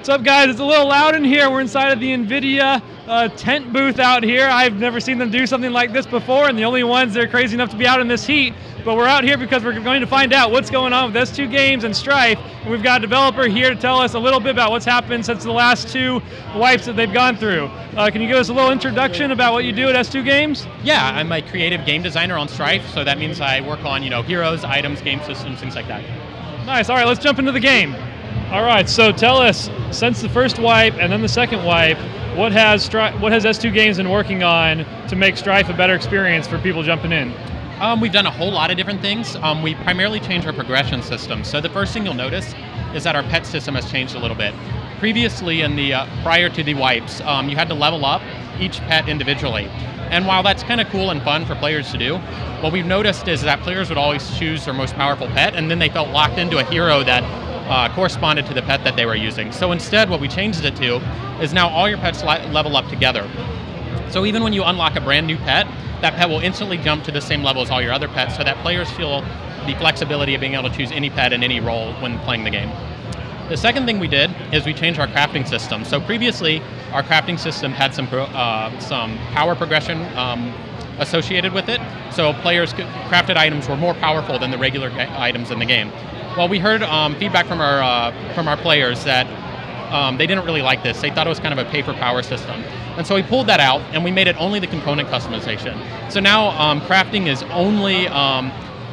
What's up, guys? It's a little loud in here. We're inside of the Nvidia Tent booth out here. I've never seen them do something like this before, and the only ones that are crazy enough to be out in this heat. But we're out here because we're going to find out what's going on with S2 Games and Strife. And we've got a developer here to tell us a little bit about what's happened since the last two wipes that they've gone through. Can you give us a little introduction about what you do at S2 Games? Yeah, I'm a creative game designer on Strife, so that means I work on, heroes, items, game systems, things like that. Nice. All right, let's jump into the game. All right, so tell us, since the first wipe and then the second wipe, what has S2 Games been working on to make Strife a better experience for people jumping in? We've done a whole lot of different things. We primarily changed our progression system. So the first thing you'll notice is that our pet system has changed a little bit. Previously, in the prior to the wipes, you had to level up each pet individually. And while that's kind of cool and fun for players to do, what we've noticed is that players would always choose their most powerful pet, and then they felt locked into a hero that corresponded to the pet that they were using. So instead, what we changed it to is now all your pets level up together. So even when you unlock a brand new pet, that pet will instantly jump to the same level as all your other pets, so that players feel the flexibility of being able to choose any pet in any role when playing the game. The second thing we did is we changed our crafting system. So previously, our crafting system had some power progression associated with it, so players' crafted items were more powerful than the regular items in the game. Well, we heard feedback from our players that they didn't really like this. They thought it was kind of a pay-for-power system. And so we pulled that out, and we made it only the component customization. So now crafting is only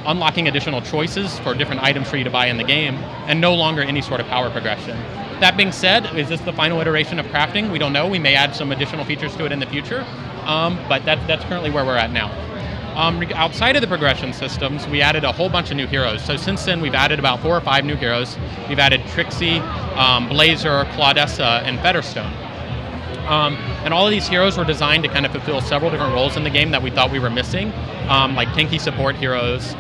unlocking additional choices for different items for you to buy in the game, and no longer any sort of power progression. That being said, is this the final iteration of crafting? We don't know. We may add some additional features to it in the future, but that's currently where we're at now. Outside of the progression systems, we added a whole bunch of new heroes. So since then, we've added about 4 or 5 new heroes. We've added Trixie, Blazer, Claudessa, and Featherstone. And all of these heroes were designed to kind of fulfill several different roles in the game that we thought we were missing, like tanky support heroes,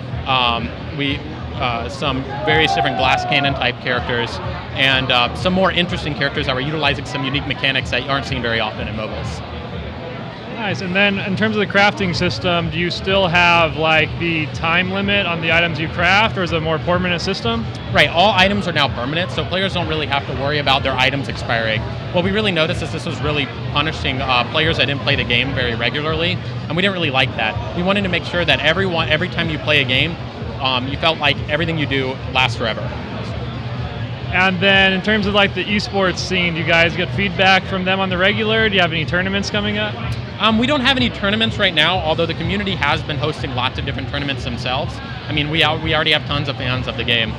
some various different glass cannon type characters, and some more interesting characters that were utilizing some unique mechanics that you aren't seen very often in MOBAs. Nice. And then in terms of the crafting system, do you still have like the time limit on the items you craft, or is it a more permanent system? Right, all items are now permanent, so players don't really have to worry about their items expiring. What we really noticed is this was really punishing players that didn't play the game very regularly, and we didn't really like that. We wanted to make sure that every time you play a game, you felt like everything you do lasts forever. And then in terms of like the esports scene, do you guys get feedback from them on the regular? Do you have any tournaments coming up? We don't have any tournaments right now, although the community has been hosting lots of different tournaments themselves. I mean, we already have tons of fans of the game.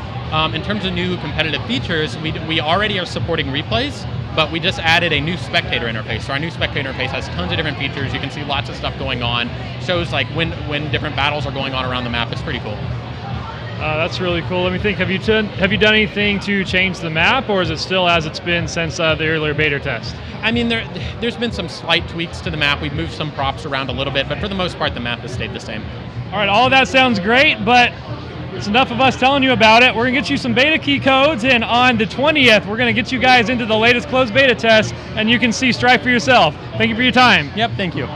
In terms of new competitive features, we already are supporting replays, but we just added a new spectator interface. So our new spectator interface has tons of different features. You can see lots of stuff going on. Shows like when different battles are going on around the map. It's pretty cool. That's really cool. Let me think. Have you done anything to change the map, or is it still as it's been since the earlier beta test? I mean, there's been some slight tweaks to the map. We've moved some props around a little bit, but for the most part, the map has stayed the same. All right, all of that sounds great, but it's enough of us telling you about it. We're going to get you some beta key codes, and on the 20th, we're going to get you guys into the latest closed beta test, and you can see Strife for yourself. Thank you for your time. Yep, thank you.